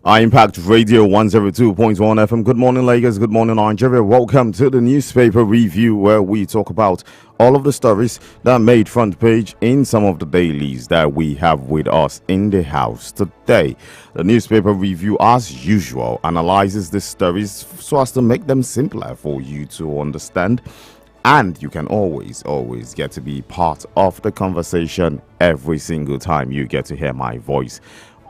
Impact Radio 102.1 FM. Good morning, Lagos. Good morning, Nigeria. Welcome to the newspaper review where we talk about all of the stories that made front page in some of the dailies that we have with us in the house today. The newspaper review, as usual, analyzes the stories so as to make them simpler for you to understand. And you can always get to be part of the conversation every single time you get to hear my voice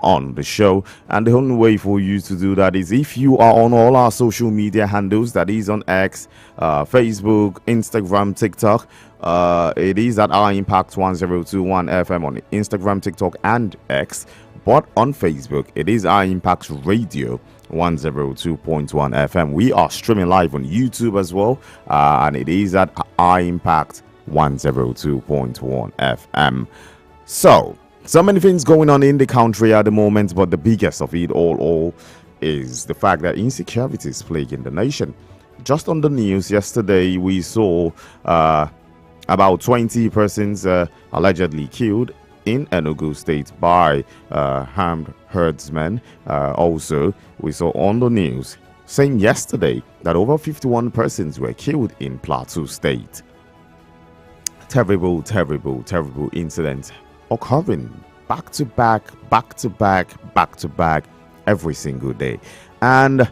on the show. And the only way for you to do that is if you are on all our social media handles, that is on X, Facebook, Instagram, TikTok. It is at our Impact 1021 FM on Instagram, TikTok, and X. But on Facebook, it is our Impact Radio 102.1 FM. We are streaming live on YouTube as well, and it is at our Impact 102.1 FM. So many things going on in the country at the moment, but the biggest of it all is the fact that insecurity is plaguing the nation. Just on the news yesterday, we saw about 20 persons allegedly killed in Enugu State by armed herdsmen. Also, we saw on the news saying yesterday that over 51 persons were killed in Plateau State. Terrible incidents occurring back to back every single day, and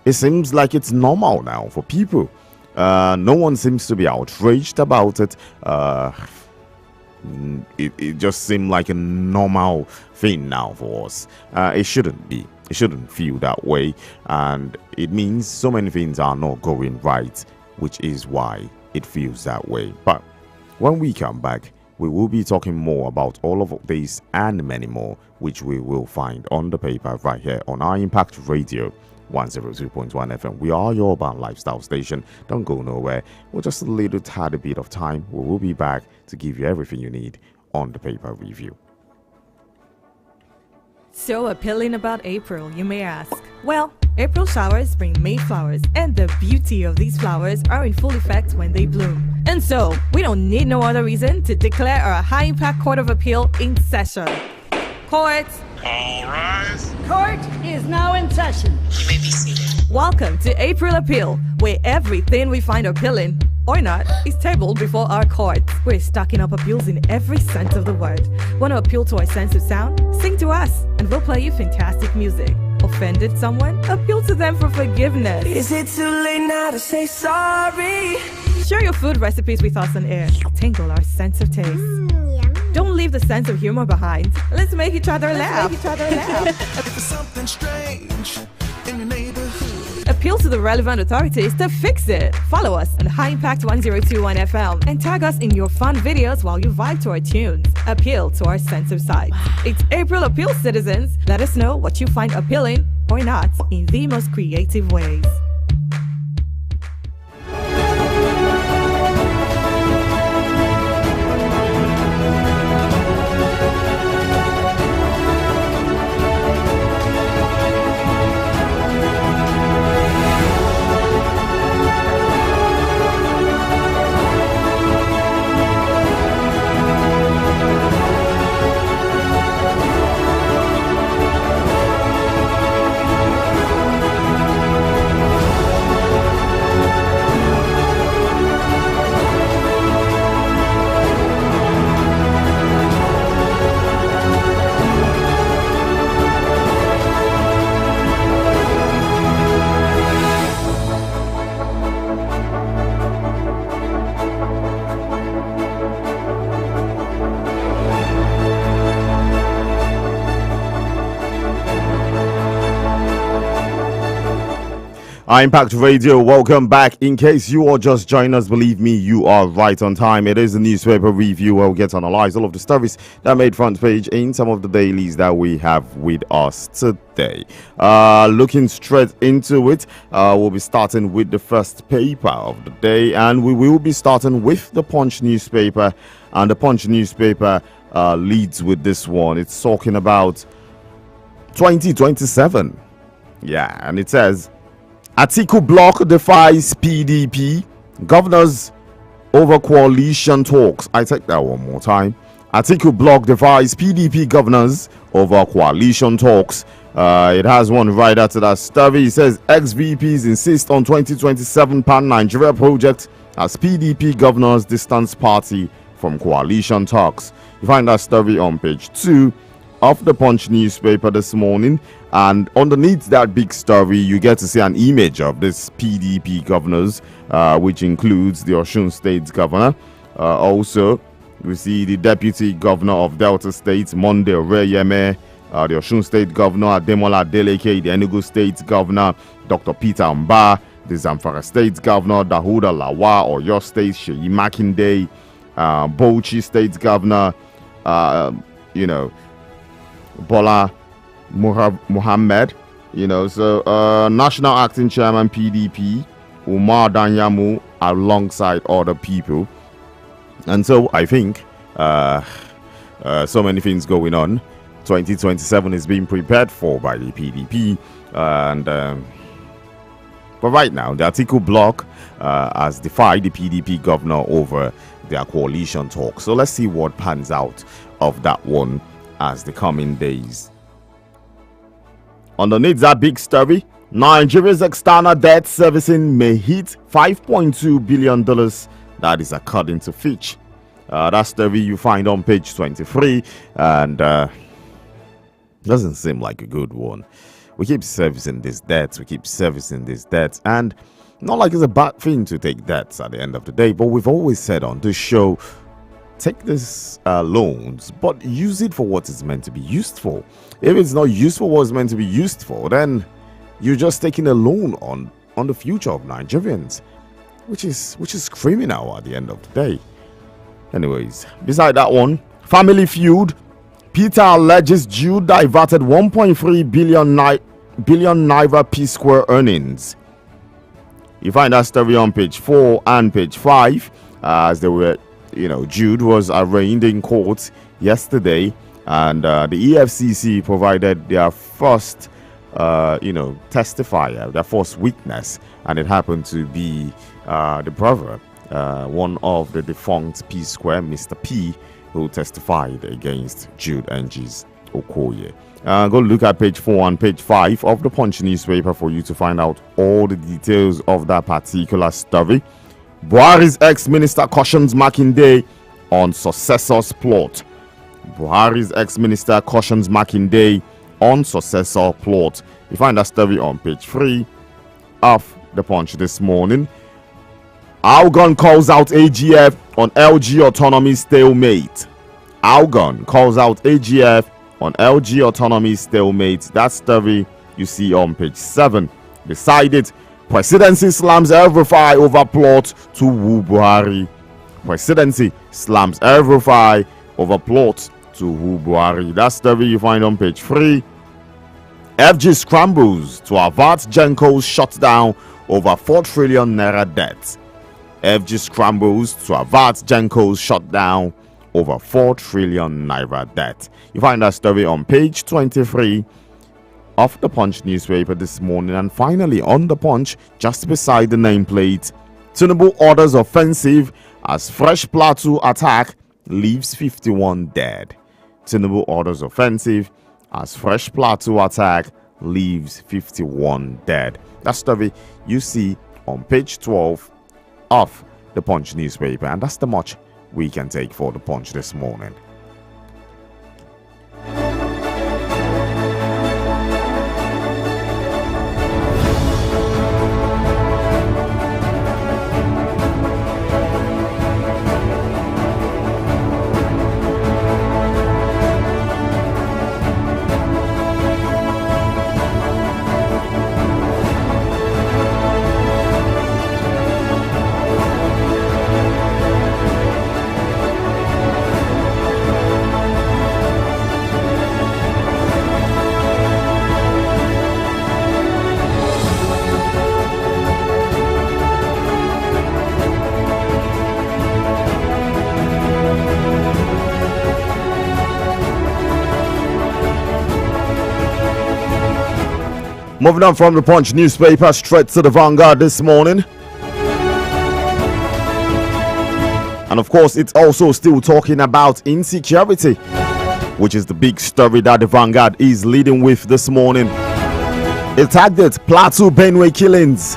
it seems like it's normal now for people. No one seems to be outraged about it. It just seemed like a normal thing now for us. It shouldn't be. It shouldn't feel that way, and it means so many things are not going right, which is why it feels that way. But when we come back, we will be talking more about all of this and many more, which we will find on the paper right here on our Impact Radio 102.1 FM. We are your urban lifestyle station. Don't go nowhere. We're just a little tiny bit of time. We will be back to give you everything you need on the paper review. So appealing about April, you may ask. Well, April showers bring May flowers, and the beauty of these flowers are in full effect when they bloom. And so, we don't need no other reason to declare our high-impact Court of Appeal in session. Court! All rise. Court is now in session. You may be seated. Welcome to April Appeal, where everything we find appealing, or not, is tabled before our court. We're stocking up appeals in every sense of the word. Want to appeal to our sense of sound? Sing to us, and we'll play you fantastic music. Offended someone? Appeal to them for forgiveness. Is it too late now to say sorry? Share your food recipes with us on air. Tingle our sense of taste. Don't leave the sense of humor behind. Let's make each other laugh. Something strange in your neighborhood. Appeal to the relevant authorities to fix it. Follow us on High Impact 1021 FM and tag us in your fun videos while you vibe to our tunes. Appeal to our sense of sight. It's April Appeal, citizens. Let us know what you find appealing or not in the most creative ways. Impact Radio, welcome back. In case you are just joining us, believe me, you are right on time. It is the newspaper review where we get to analyze all of the stories that made front page in some of the dailies that we have with us today. Looking straight into it, we'll be starting with the first paper of the day, and we will be starting with the Punch newspaper. And the Punch newspaper leads with this one. It's talking about 2027. Yeah, and it says, Atiku bloc defies PDP. Governors over coalition talks. I take that one more time. Atiku bloc defies PDP governors over coalition talks. It has one right after that story. It says ex-VPs insist on 2027 Pan-Nigeria project as PDP governors distance party from coalition talks. You find that story on page 2 of the Punch newspaper this morning, and underneath that big story you get to see an image of this PDP governors, which includes the Osun State governor. Also, we see the deputy governor of Delta State, Monday Oreyeme, the Osun State governor, Ademola Adeleke, the Enugu State governor, Dr. Peter Mba, the Zamfara State governor, Dahuda Lawa, Oyo State, Sheyi Makinde, Bauchi State governor, Bola Muhammad, so National Acting Chairman PDP, Umar Danyamu, alongside other people. And so I think so many things going on. 2027 is being prepared for by the PDP, but right now the Atiku bloc has defied the PDP governor over their coalition talk. So let's see what pans out of that one as the coming days. Underneath that big story, Nigeria's external debt servicing may hit $5.2 billion. That is according to Fitch. That story you find on page 23, and doesn't seem like a good one. We keep servicing this debt, and not like it's a bad thing to take debts at the end of the day, but we've always said on this show, take these loans, but use it for what it's meant to be used for. If it's not used for what it's meant to be used for, then you're just taking a loan on the future of Nigerians, which is criminal at the end of the day. Anyways, beside that one, family feud. Peter alleges Jude diverted 1.3 billion naira P-Square earnings. You find that story on page 4 and page 5, as they were, Jude was arraigned in court yesterday, and the EFCC provided their first, testifier, their first witness, and it happened to be the brother, one of the defunct P-Square, Mr. P, who testified against Jude Engis Okoye. Go look at page 4 and page 5 of the Punch newspaper for you to find out all the details of that particular story. Buhari's ex-minister cautions Makinde on successor's plot. Buhari's ex-minister cautions Makinde on successor plot. You find that story on page 3 of the Punch this morning. Algon calls out AGF on LG autonomy stalemate. Algon calls out AGF on LG autonomy stalemate. That story you see on page 7. Beside it, presidency slams El-Rufai over plot to woo Buhari. Presidency slams El-Rufai over plot to woo Buhari. That story you find on page 3. FG scrambles to avert Genco's shutdown over 4 trillion naira debt. FG scrambles to avert Genco's shutdown over 4 trillion naira debt. You find that story on page 23 of the Punch newspaper this morning. And finally, on the Punch, just beside the nameplate, Tinubu orders offensive as fresh Plateau attack leaves 51 dead. Tinubu orders offensive as fresh Plateau attack leaves 51 dead. That story you see on page 12 of the Punch newspaper, and that's the much we can take for the Punch this morning. Moving on from the Punch newspaper straight to the Vanguard this morning. And of course, it's also still talking about insecurity. which is the big story that the Vanguard is leading with this morning. It targets Plateau Benue killings.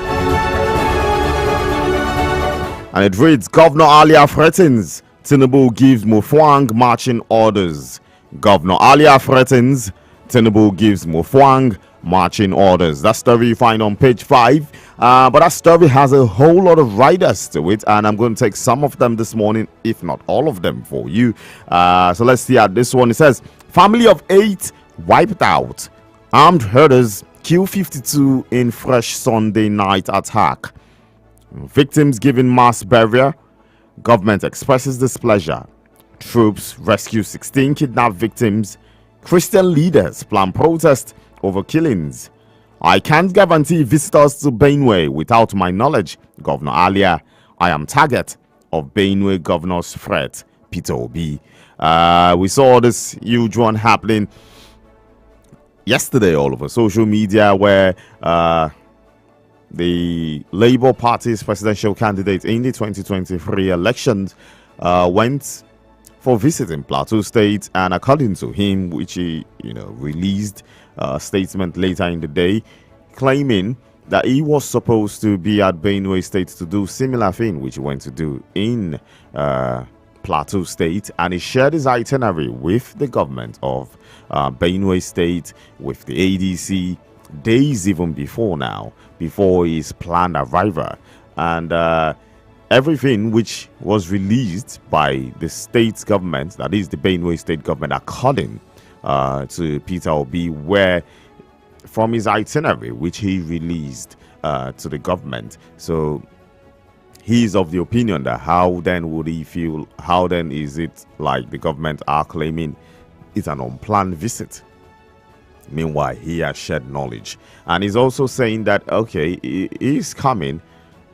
And it reads, Governor Alia threatens, Tinubu gives Mufwang marching orders. Governor Alia threatens, Tinubu gives Mufwang marching orders. That story you find on page 5. But that story has a whole lot of writers to it, and I'm going to take some of them this morning, if not all of them, for you. So let's see at this one. It says, family of 8 wiped out. Armed herders kill 52 in fresh Sunday night attack. Victims given mass burial. Government expresses displeasure. Troops rescue 16 kidnapped victims. Christian leaders plan protest over killings. I can't guarantee visitors to Benue without my knowledge. Governor Alia, I am target of Benue governor's threat. Peter Obi. We saw this huge one happening yesterday all over social media, where the Labour Party's presidential candidate in the 2023 elections went for visiting Plateau State, and according to him, which he released a statement later in the day, claiming that he was supposed to be at Benue State to do similar thing which he went to do in Plateau State, and he shared his itinerary with the government of Benue State, with the ADC, days even before his planned arrival. And everything which was released by the state government, that is the Benue State government, according to Peter Obi, were from his itinerary which he released to the government. So he's of the opinion that how then would he feel, how then is it like the government are claiming it's an unplanned visit? Meanwhile, he has shared knowledge, and he's also saying that okay, he's coming.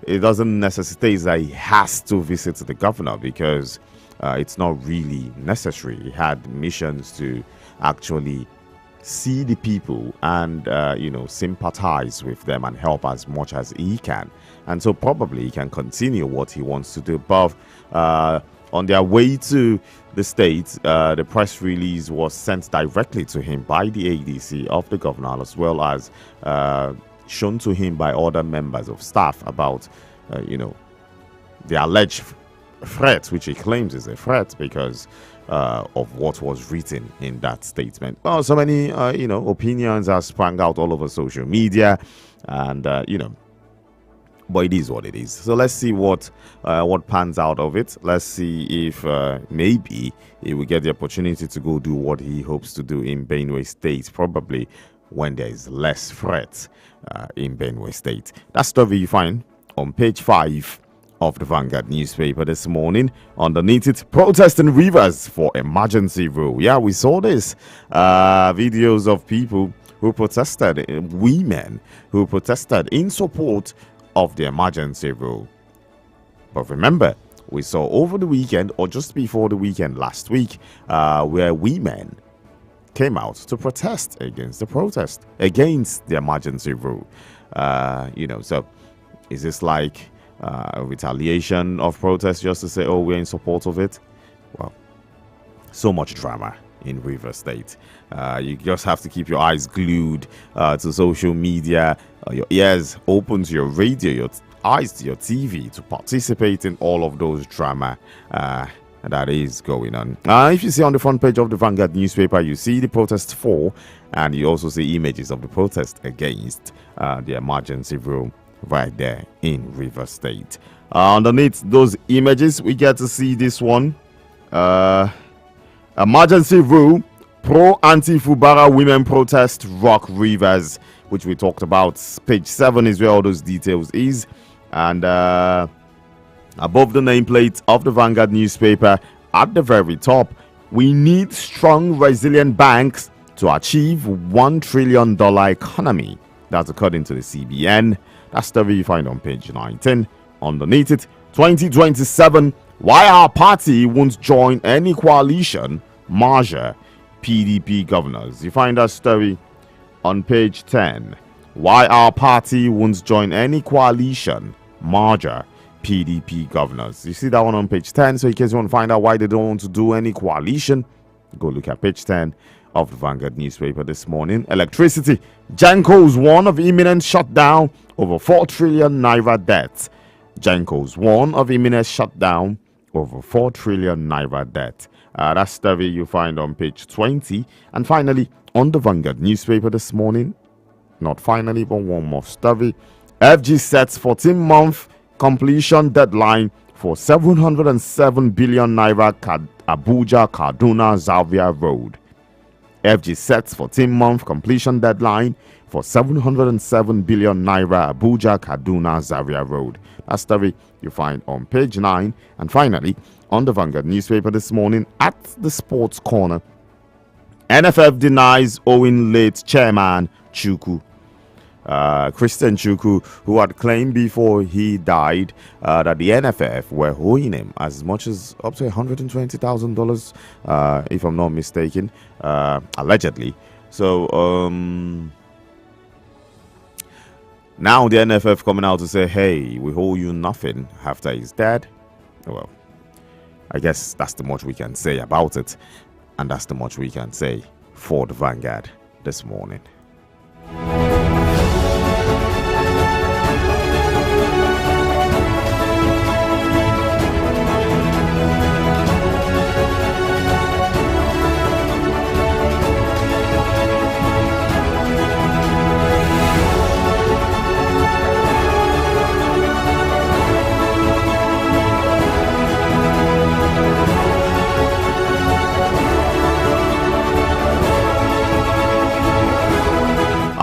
It doesn't necessitate that he has to visit the governor, because it's not really necessary. He had missions to actually see the people and sympathize with them and help as much as he can, and so probably he can continue what he wants to do. But on their way to the state, the press release was sent directly to him by the ADC of the governor, as well as shown to him by other members of staff about the alleged threat, which he claims is a threat because of what was written in that statement. Well, so many opinions have sprung out all over social media, and but it is what it is. So let's see what pans out of it. Let's see if maybe he will get the opportunity to go do what he hopes to do in Benue State, probably when there is less threat in Benue State. That story you find on page 5 of the Vanguard newspaper this morning. Underneath it, protest in Rivers for emergency rule. Yeah, we saw this videos of people who protested, women who protested in support of the emergency rule. But remember, we saw over the weekend, or just before the weekend last week, where women came out to protest against the emergency rule. So is this like a retaliation of protest just to say, oh, we're in support of it? Well, so much drama in Rivers State. You just have to keep your eyes glued to social media, your ears open to your radio, your eyes to your TV, to participate in all of those drama that is going on. If you see on the front page of the Vanguard newspaper, you see the protest for, and you also see images of the protest against the emergency rule right there in Rivers State. Underneath those images, we get to see this one. Emergency rule, pro-anti-Fubara women protest rock Rivers, which we talked about. Page 7 is where all those details is. And above the nameplate of the Vanguard newspaper, at the very top, we need strong, resilient banks to achieve $1 trillion economy. That's according to the CBN. That's the story you find on page 19. Underneath it, 2027, why our party won't join any coalition, merger PDP governors. You find that story on page 10. Why our party won't join any coalition, merger PDP governors. You see that one on page 10. So in case you want to find out why they don't want to do any coalition, Go look at page 10 of the Vanguard newspaper this morning. Electricity. Janko's warn of imminent shutdown over 4 trillion naira debt. Janko's warn of imminent shutdown over 4 trillion naira debt. That story you find on page 20. And finally, on the Vanguard newspaper this morning, not finally, but one more story. FG sets 14-month completion deadline for 707 billion naira Abuja Kaduna Zaria Road. FG sets 14-month completion deadline for 707 billion naira Abuja Kaduna Zaria Road. That story you find on page 9. And finally, on the Vanguard newspaper this morning, at the sports corner, NFF denies owing late chairman Chukwu. Christian Chukwu, who had claimed before he died that the NFF were owing him as much as up to $120,000, if I'm not mistaken, allegedly. So now the NFF coming out to say, hey, we owe you nothing after he's dead. Well, I guess that's the much we can say about it, and that's the much we can say for the Vanguard this morning.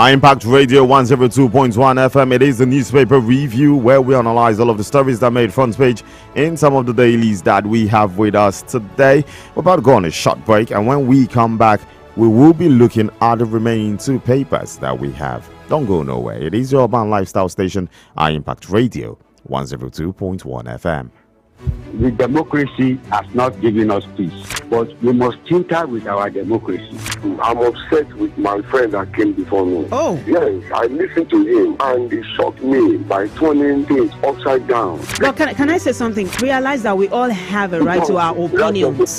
Impact Radio 102.1 FM. It is the newspaper review where we analyze all of the stories that made front page in some of the dailies that we have with us today. We're about to go on a short break, and when we come back, we will be looking at the remaining 2 papers that we have. Don't go nowhere. It is your urban lifestyle station, Impact Radio 102.1 FM. The democracy has not given us peace, but we must tinker with our democracy. I'm upset with my friend that came before me. Oh. Yes, I listened to him and he shocked me by turning things upside down. Well, can I say something? Realize that we all have a right to our opinions.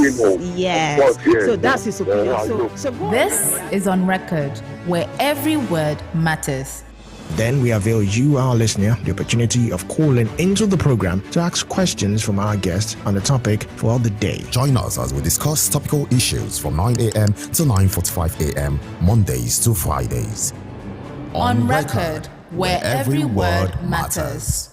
Yes. So that's his opinion. So This is On Record, where every word matters. Then we avail you, our listener, the opportunity of calling into the program to ask questions from our guests on the topic for the day. Join us as we discuss topical issues from 9 a.m. to 9:45 a.m. Mondays to Fridays. On Record, where every word matters.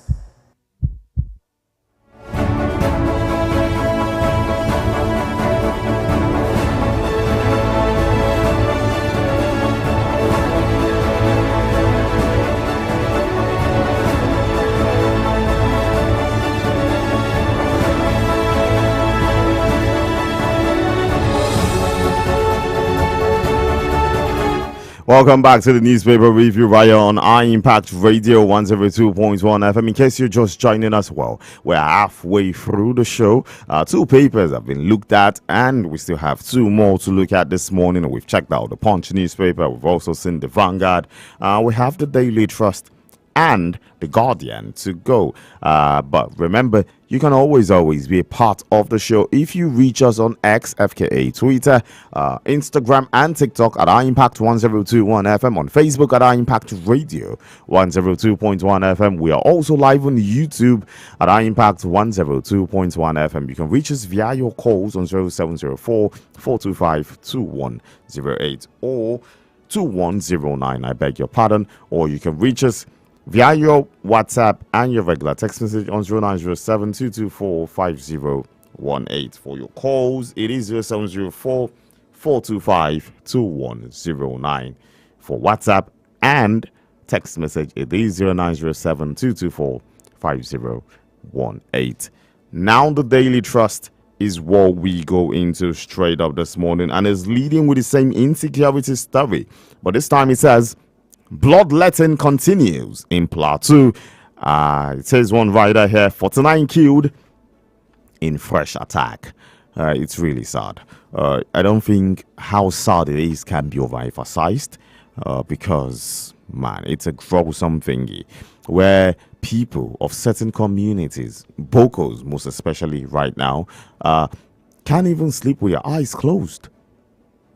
Welcome back to the newspaper review right on Impact Radio 102.1 FM. In case you're just joining us, well, we're halfway through the show. 2 papers have been looked at, and we still have 2 more to look at this morning. We've checked out the Punch newspaper. We've also seen the Vanguard. We have the Daily Trust and the Guardian to go. But remember, you can always be a part of the show if you reach us on X, FKA, Twitter, Instagram, and TikTok at Impact 1021 FM, on Facebook at Impact Radio 102.1 FM. We are also live on YouTube at Impact 102.1 FM. You can reach us via your calls on 0704 425 2108 or 2109. I beg your pardon. Or you can reach us via your WhatsApp and your regular text message on 0907 224 5018. For your calls, it is 0704 425 2109. For WhatsApp and text message, it is 0907 224 5018. Now the Daily Trust is what we go into straight up this morning, and is leading with the same insecurity story. But this time it says, bloodletting continues in Plateau. It says one rider here, 49 killed in fresh attack. It's really sad. I don't think how sad it is can be overemphasized, because, man, it's a gruesome thingy where people of certain communities, Bokos most especially right now, can't even sleep with your eyes closed.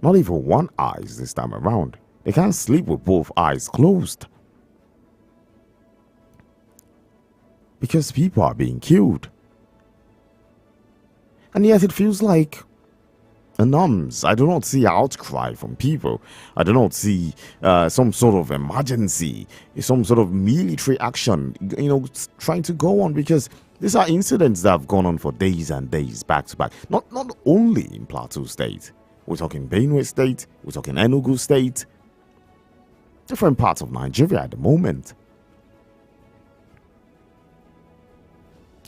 Not even one eye this time around. They can't sleep with both eyes closed. Because people are being killed. And yet it feels like numbs. I do not see outcry from people. I do not see some sort of emergency, some sort of military action, trying to go on, because these are incidents that have gone on for days and days back to back. Not only in Plateau State. We're talking Benue State. We're talking Enugu State. Different parts of Nigeria at the moment.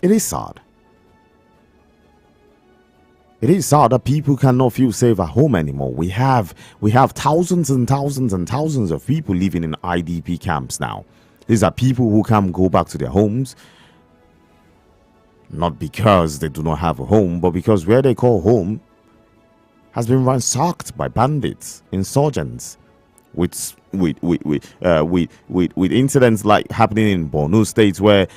It is sad. It is sad that people cannot feel safe at home anymore. We have thousands and thousands and thousands of people living in IDP camps now. These are people who can't go back to their homes, not because they do not have a home, but because where they call home has been ransacked by bandits, insurgents, with incidents like happening in Borno State, where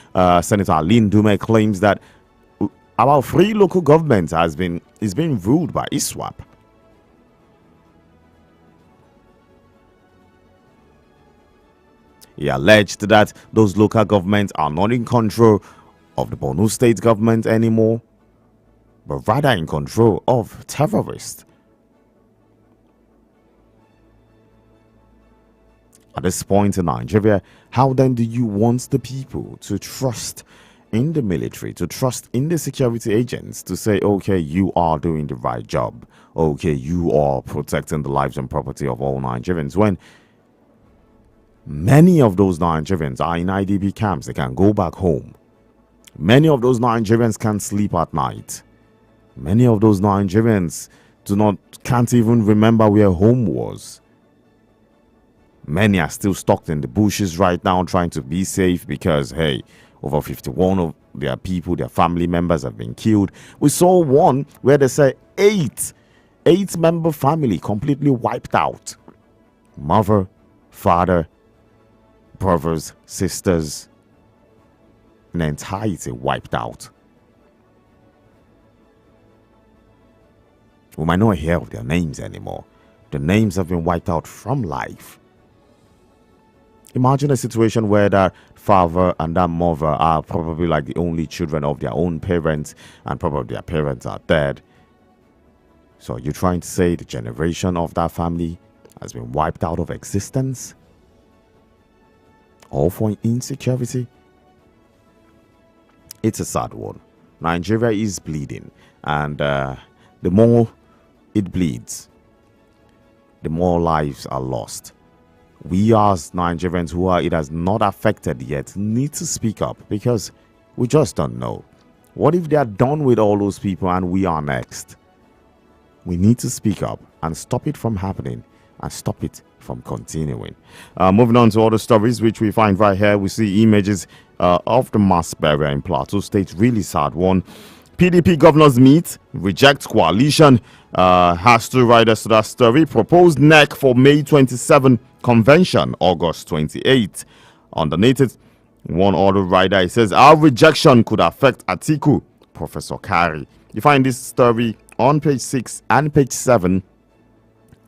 Senator Alin Dume claims that about 3 local governments is being ruled by ISWAP. He alleged that those local governments are not in control of the Borno State government anymore, but rather in control of terrorists. At this point in Nigeria, how then do you want the people to trust in the military, to trust in the security agents, to say, okay, you are doing the right job, okay, you are protecting the lives and property of all Nigerians, when many of those Nigerians are in IDP camps? They can go back home. Many of those Nigerians can't sleep at night. Many of those Nigerians can't even remember where home was. Many are still stuck in the bushes right now trying to be safe because, hey, over 51 of their people, their family members have been killed. We saw one where they say 8-member family completely wiped out. Mother, father, brothers, sisters, in entirety wiped out. We might not hear of their names anymore. The names have been wiped out from life. Imagine a situation where that father and that mother are probably like the only children of their own parents, and probably their parents are dead. So you're trying to say the generation of that family has been wiped out of existence? All for insecurity? It's a sad one. Nigeria is bleeding, and the more it bleeds, the more lives are lost. We as Nigerians it has not affected yet need to speak up, because we just don't know. What if they are done with all those people and we are next? We need to speak up and stop it from happening and stop it from continuing. Moving on to other stories which we find right here, we see images of the mass burial in Plateau State. Really sad one. PDP governors meet, reject coalition. Has to write us to that story. Proposed NEC for May 27 convention, August 28. Underneath it, one other writer, he says, our rejection could affect Atiku, Professor Kari. You find this story on page 6 and page 7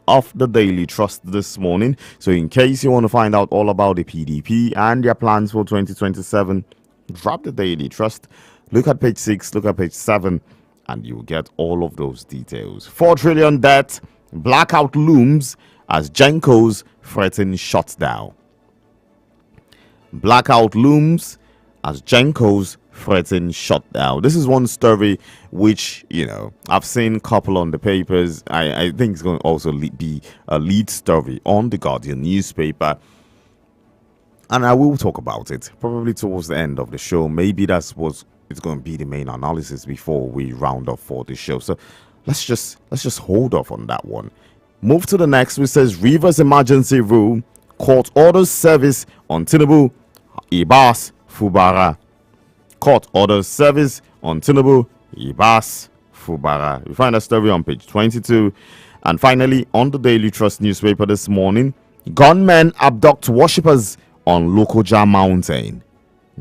of the Daily Trust this morning. So in case you want to find out all about the PDP and their plans for 2027, drop the Daily Trust. Look at page 6, look at page 7, and you'll get all of those details. 4 trillion debt, blackout looms as Gencos threaten shutdown. Blackout looms as Gencos threaten shutdown. This is one story which, I've seen a couple on the papers. I think it's going to also be a lead story on the Guardian newspaper. And I will talk about it probably towards the end of the show. Maybe that's what's it's going to be the main analysis before we round up for the show. So let's just hold off on that one. Move to the next, which says Rivers emergency rule, court orders service on Tinubu, Ibas, Fubara. Court orders service on Tinubu, Ibas, Fubara. We find that story on page 22. And finally, on the Daily Trust newspaper this morning, gunmen abduct worshippers on Lokoja Mountain.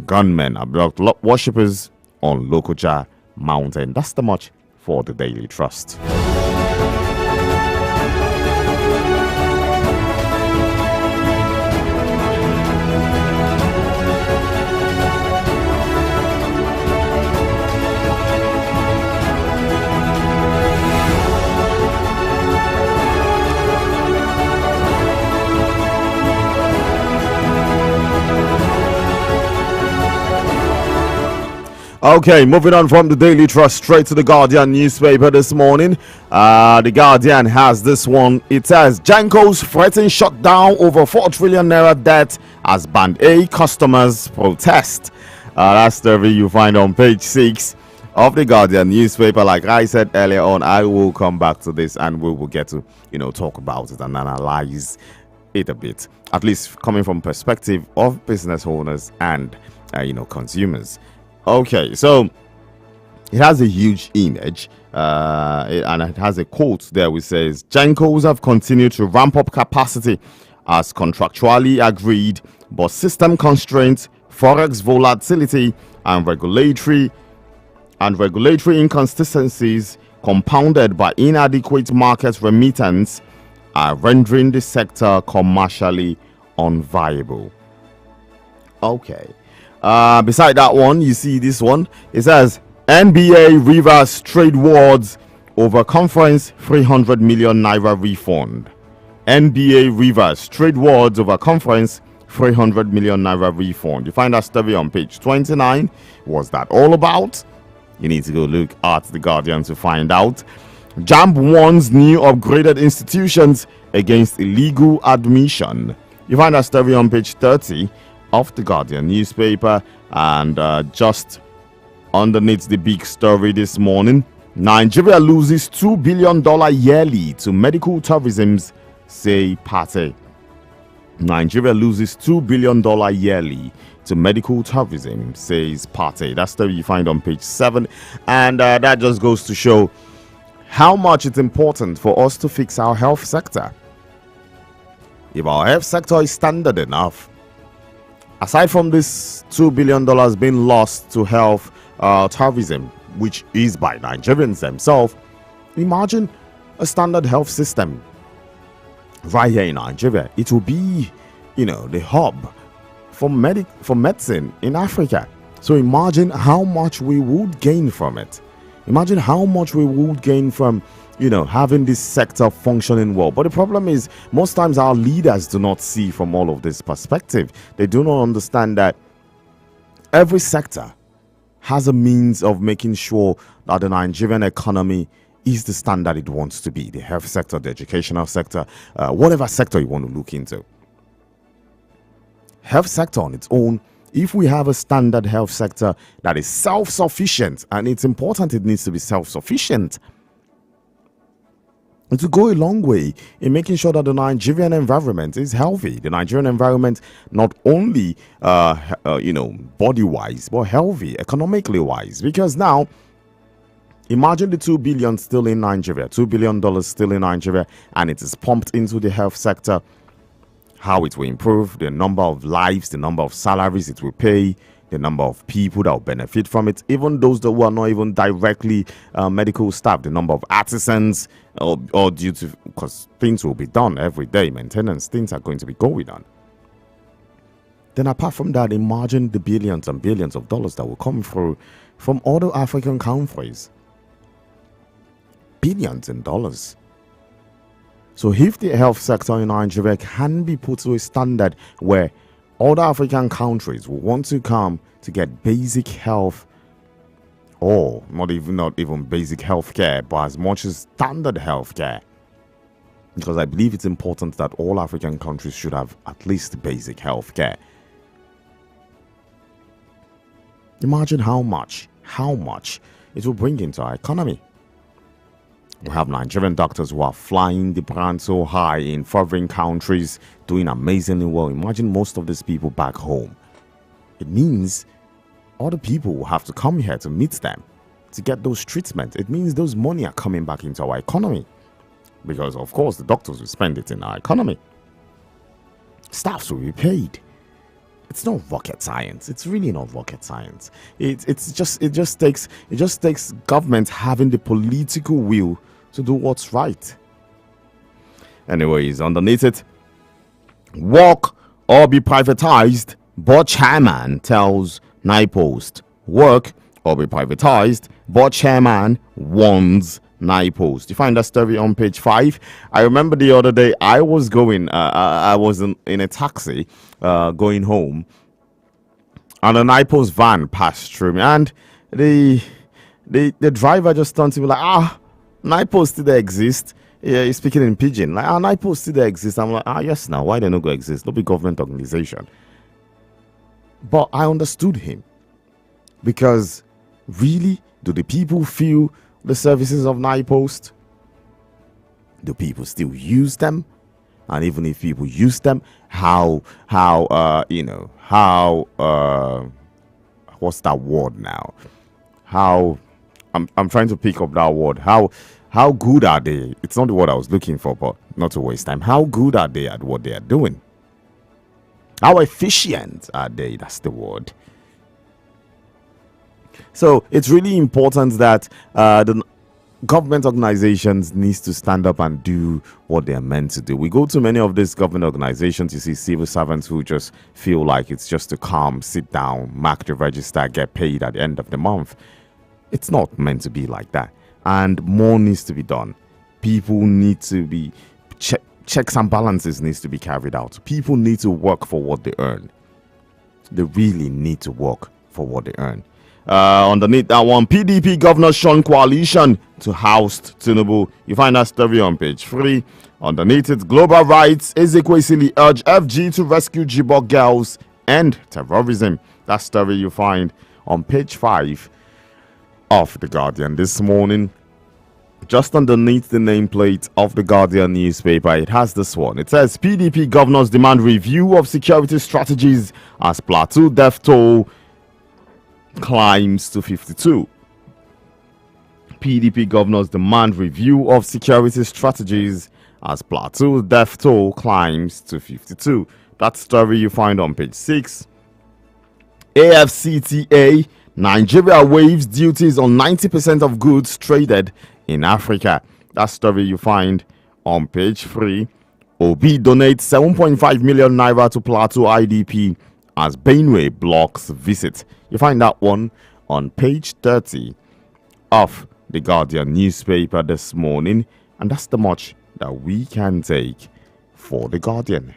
Gunmen abduct worshippers on Lokoja Mountain. That's the much for the Daily Trust. Okay, moving on from the Daily Trust straight to the Guardian newspaper this morning. The Guardian has this one. It says Janco's threaten shutdown over 4 trillion naira debt as Band A customers protest. That's the review you find on page 6 of the Guardian newspaper. Like I said earlier on, I will come back to this and we will get to talk about it and analyze it a bit, at least coming from perspective of business owners and consumers. Okay, so it has a huge image and it has a quote there which says Jankos have continued to ramp up capacity as contractually agreed, but system constraints, forex volatility and regulatory inconsistencies compounded by inadequate market remittance are rendering the sector commercially unviable. Okay. Beside that one, you see this one. It says NBA Rivers trade wars over conference 300 million naira refund. NBA Rivers trade wars over conference 300 million naira refund. You find that story on page 29. What's that all about? You need to go look at the Guardian to find out. JAMB warns new upgraded institutions against illegal admission. You find that story on page 30 of the Guardian newspaper. And just underneath the big story this morning, Nigeria loses $2 billion yearly to medical tourism, say Party. Nigeria loses $2 billion yearly to medical tourism, says Party. That's the you find on page 7. And that just goes to show how much it's important for us to fix our health sector. If our health sector is standard enough, aside from this $2 billion being lost to health tourism, which is by Nigerians themselves, imagine a standard health system right here in Nigeria. It will be, the hub for medicine in Africa. So imagine how much we would gain from it. Imagine how much we would gain from, having this sector functioning well. But the problem is, most times our leaders do not see from all of this perspective. They do not understand that every sector has a means of making sure that the Nigerian economy is the standard it wants to be. The health sector, the educational sector, whatever sector you want to look into. Health sector on its own, if we have a standard health sector that is self-sufficient, and it's important it needs to be self-sufficient, it will go a long way in making sure that the Nigerian environment is healthy. The Nigerian environment, not only, body-wise, but healthy, economically-wise. Because now, imagine the $2 billion still in Nigeria, $2 billion still in Nigeria, and it is pumped into the health sector. How it will improve the number of lives, the number of salaries it will pay, the number of people that will benefit from it, even those that were not even directly medical staff, the number of artisans, or due to, because things will be done every day, maintenance, things are going to be going on. Then apart from that, imagine the billions and billions of dollars that will come through from other African countries. Billions in dollars. So if the health sector in Nigeria can be put to a standard where other African countries will want to come to get basic health, or not even basic health care, but as much as standard health care, because I believe it's important that all African countries should have at least basic health care. Imagine how much it will bring into our economy. We have Nigerian doctors who are flying the brand so high in foreign countries, doing amazingly well. Imagine most of these people back home. It means other people will have to come here to meet them, to get those treatments. It means those money are coming back into our economy. Because, of course, the doctors will spend it in our economy. Staffs will be paid. It's not rocket science. It's really not rocket science. It just takes government having the political will to do what's right. Anyways, underneath it, work or be privatized, board chairman tells NIPOST. Work or be privatized, board chairman warns NIPOST. You find that story on page 5. I remember the other day I was going, I was in a taxi going home, and a NIPOST van passed through me, and the driver just turned to me like, NIPO still they exist. Yeah, he's speaking in pidgin. Like, NIPO still they exist. I'm like, yes, now why they not go exist? No big government organization. But I understood him, because really, do the people feel the services of NIPOST? Do people still use them? And even if people use them, what's that word now? How I'm trying to pick up that word. How good are they? It's not the word I was looking for, but not to waste time. How good are they at what they are doing? How efficient are they? That's the word. So it's really important that the government organizations needs to stand up and do what they are meant to do. We go to many of these government organizations, you see civil servants who just feel like it's just to come, sit down, mark the register, get paid at the end of the month. It's not meant to be like that. And more needs to be done. People need to be checks and balances needs to be carried out. People need to work for what they earn. They really need to work for what they earn. Underneath that one, PDP Governor Sean Coalition to oust Tinubu. You find that story on page 3. Underneath it, global rights, Ezekwesili urge FG to rescue Chibok girls and terrorism. That story you find on page 5 of The Guardian this morning. Just underneath the nameplate of The Guardian newspaper, it has this one. It says, PDP governors demand review of security strategies as Plateau death toll climbs to 52. PDP governors demand review of security strategies as Plateau death toll climbs to 52. That story you find on page 6. AFCTA, Nigeria waives duties on 90% of goods traded in Africa. That story you find on page 3. Obi donates 7.5 million naira to Plateau IDP as Benue blocks visit. You find that one on page 30 of The Guardian newspaper this morning. And that's the much that we can take for The Guardian.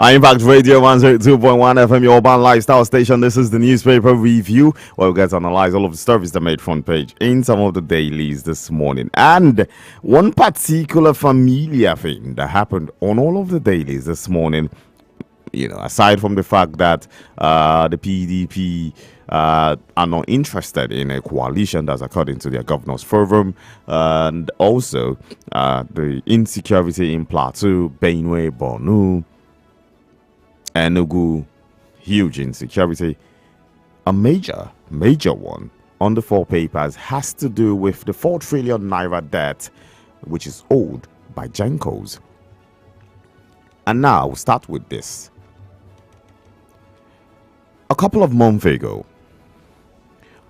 Impact Radio 102.1 FM, your urban lifestyle station. This is the newspaper review, where we get to analyze all of the stories that made front page in some of the dailies this morning. And one particular familiar thing that happened on all of the dailies this morning, you know, aside from the fact that the PDP are not interested in a coalition that's according to their governor's forum, and also the insecurity in Plateau, Benue, Borno, Enugu, huge insecurity. A major one on the 4 papers has to do with the 4 trillion naira debt which is owed by Gencos. And now we'll start with this. A couple of months ago,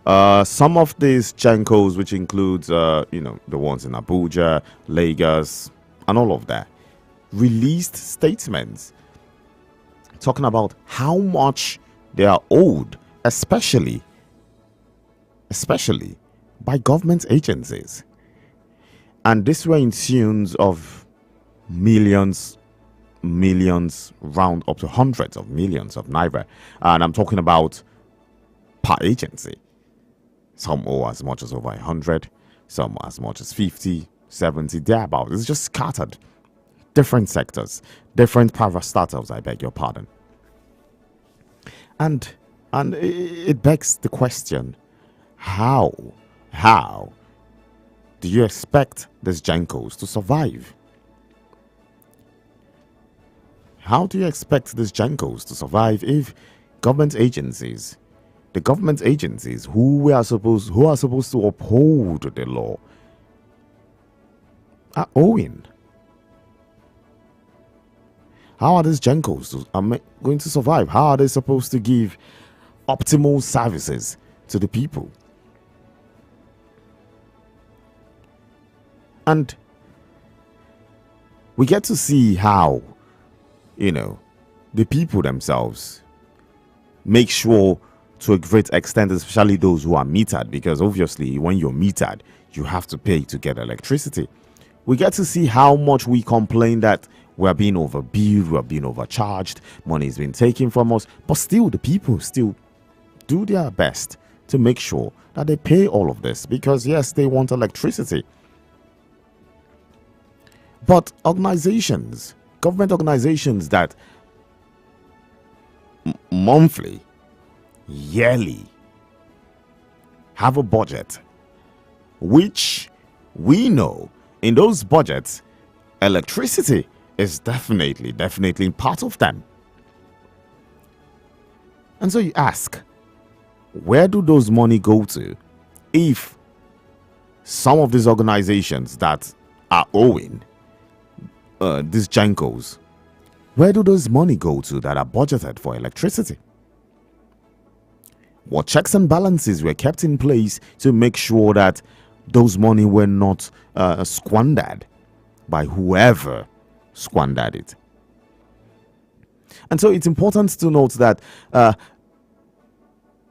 some of these Gencos, which includes the ones in Abuja, Lagos, and all of that, released statements talking about how much they are owed, especially by government agencies. And this were in tunes of millions, round up to hundreds of millions of naira. And I'm talking about per agency. Some owe as much as over 100, some as much as 50, 70, thereabouts. It's just scattered. Different sectors, different parastatals, I beg your pardon. And it begs the question, how do you expect these Gencos to survive? How do you expect these Gencos to survive if government agencies, the government agencies who are supposed to uphold the law, are owing? How are these Gencos going to survive? How are they supposed to give optimal services to the people? And we get to see how, the people themselves make sure to a great extent, especially those who are metered, because obviously when you're metered, you have to pay to get electricity. We get to see how much we complain that we're being overbilled, we're being overcharged, money is being taken from us, but still the people still do their best to make sure that they pay all of this because, yes, they want electricity. But organizations, government organizations that monthly, yearly have a budget, which we know in those budgets, electricity is definitely part of them. And so you ask, where do those money go to if some of these organizations that are owing these Gencos, where do those money go to that are budgeted for electricity? What checks and balances were kept in place to make sure that those money were not squandered by whoever squandered it? And so it's important to note that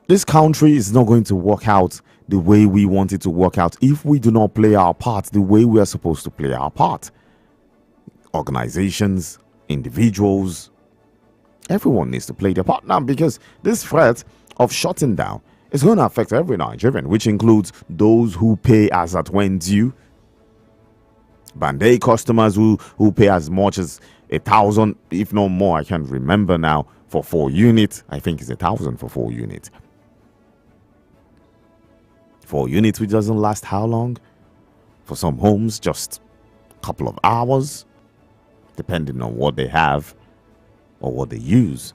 this country is not going to work out the way we want it to work out if we do not play our part the way we are supposed to play our part. Organizations, individuals, everyone needs to play their part now, because this threat of shutting down is going to affect every Nigerian, which includes those who pay as at when due, Band-Aid customers who pay as much as 1,000, if not more. I can't remember now, for 4 units. I think it's 1,000 for 4 units. 4 units, which doesn't last how long? For some homes, just a couple of hours, depending on what they have or what they use.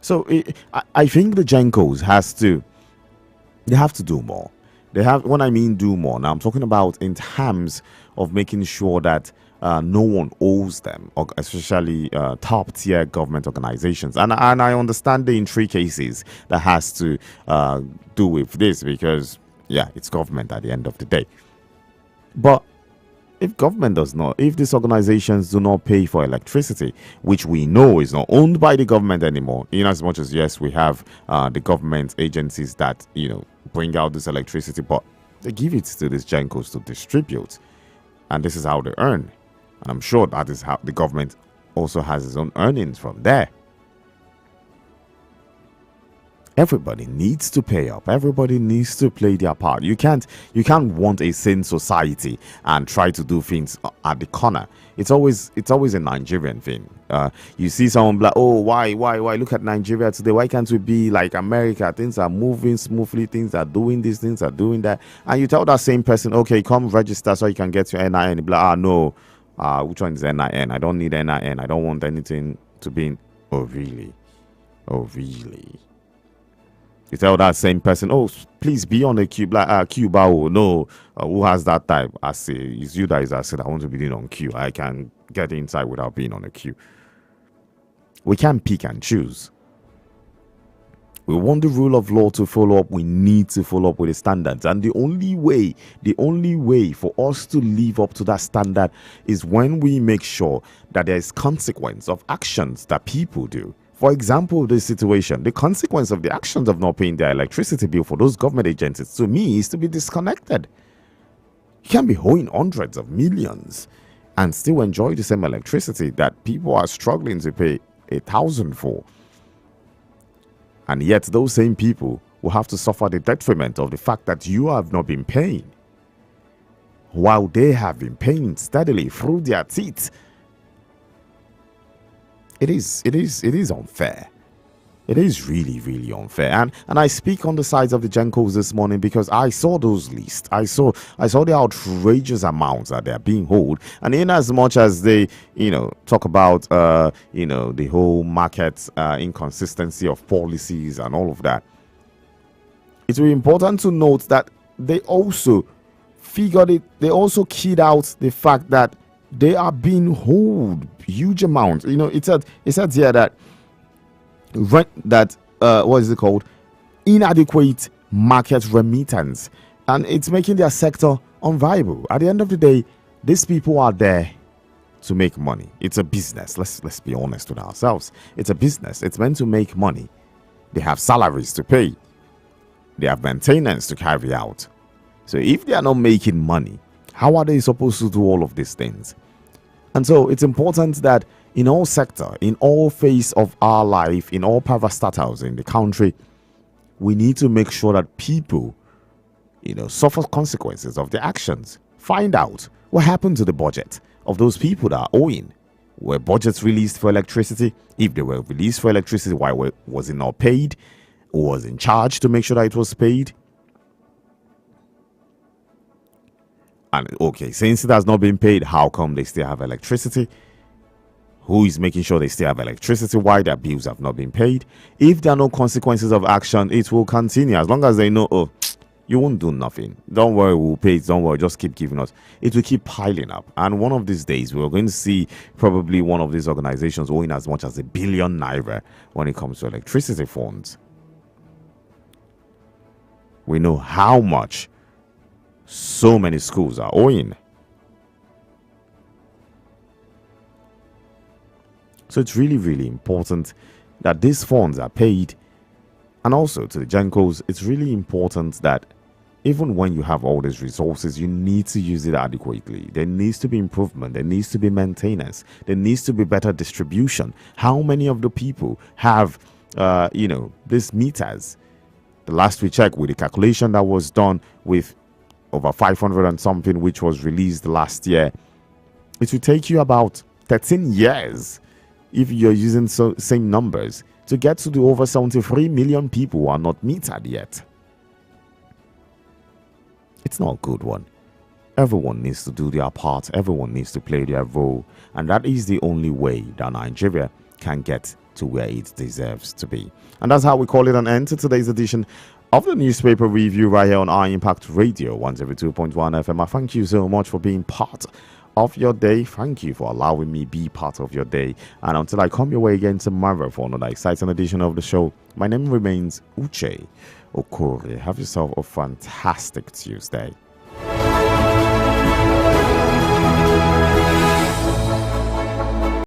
So I think the Gencos they have to do more. When I mean do more, now I'm talking about in terms of making sure that no one owes them, especially top tier government organizations. And I understand the intricacies that has to do with this, because yeah, it's government at the end of the day. But if these organizations do not pay for electricity, which we know is not owned by the government anymore, in as much as, yes, we have the government agencies that, bring out this electricity, but they give it to these Gencos to distribute. And this is how they earn. And I'm sure that is how the government also has its own earnings from there. Everybody needs to pay up. Everybody needs to play their part. You can't want a sane society and try to do things at the corner. It's always a Nigerian thing. You see someone like, oh, why? Look at Nigeria today. Why can't we be like America? Things are moving smoothly. Things are doing this. Things are doing that. And you tell that same person, okay, come register so you can get your NIN. Blah, no. Which one is NIN? I don't need NIN. I don't want anything to be in. Oh, really? You tell that same person, oh, please be on the queue. Like, queue, oh, no, who has that type? I say, it's you that is. I said, I want to be on queue. I can get inside without being on a queue. We can't pick and choose. We want the rule of law to follow up. We need to follow up with the standards. And the only way for us to live up to that standard is when we make sure that there is consequence of actions that people do. For example, this situation, the consequence of the actions of not paying their electricity bill for those government agencies, to me, is to be disconnected. You can't be owing hundreds of millions and still enjoy the same electricity that people are struggling to pay 1,000 for. And yet those same people will have to suffer the detriment of the fact that you have not been paying, while they have been paying steadily through their teeth. It is unfair. It is really, really unfair. And I speak on the sides of the Gencos this morning because I saw those lists. I saw the outrageous amounts that they're being owed. And in as much as they, talk about, the whole market inconsistency of policies and all of that, it's really important to note that they also they also keyed out the fact that they are being owed huge amounts. It said here that what is it called? Inadequate market remittance And it's making their sector unviable. At the end of the day, these people are there to make money. It's a business. Let's be honest with ourselves. It's a business. It's meant to make money. They have salaries to pay. They have maintenance to carry out. So if they are not making money, how are they supposed to do all of these things? And so it's important that in all sector, in all phase of our life, in all parastatals in the country, we need to make sure that people, suffer consequences of their actions. Find out what happened to the budget of those people that are owing. Were budgets released for electricity? If they were released for electricity, why was it not paid? Who was in charge to make sure that it was paid? And okay, since it has not been paid, how come they still have electricity? Who is making sure they still have electricity? Why their bills have not been paid? If there are no consequences of action, it will continue. As long as they know, oh, you won't do nothing. Don't worry, we'll pay it. Don't worry, just keep giving us. It will keep piling up. And one of these days, we're going to see probably one of these organizations owing as much as 1 billion naira when it comes to electricity funds. We know how much so many schools are owing. So it's really, really important that these funds are paid. And also to the Gencos, it's really important that even when you have all these resources, you need to use it adequately. There needs to be improvement. There needs to be maintenance. There needs to be better distribution. How many of the people have, these meters? The last we checked, with the calculation that was done with over 500 and something, which was released last year, it will take you about 13 years if you're using same numbers to get to the over 73 million people who are not metered yet. It's not a good one. Everyone needs to do their part. Everyone needs to play their role. And that is the only way that Nigeria can get to where it deserves to be. And that's how we call it an end to today's edition of the newspaper review right here on our Impact Radio 102.1 FM. I thank you so much for being part of your day. Thank you for allowing me be part of your day. And until I come your way again tomorrow for another exciting edition of the show, my name remains Uche Okore. Have yourself a fantastic Tuesday.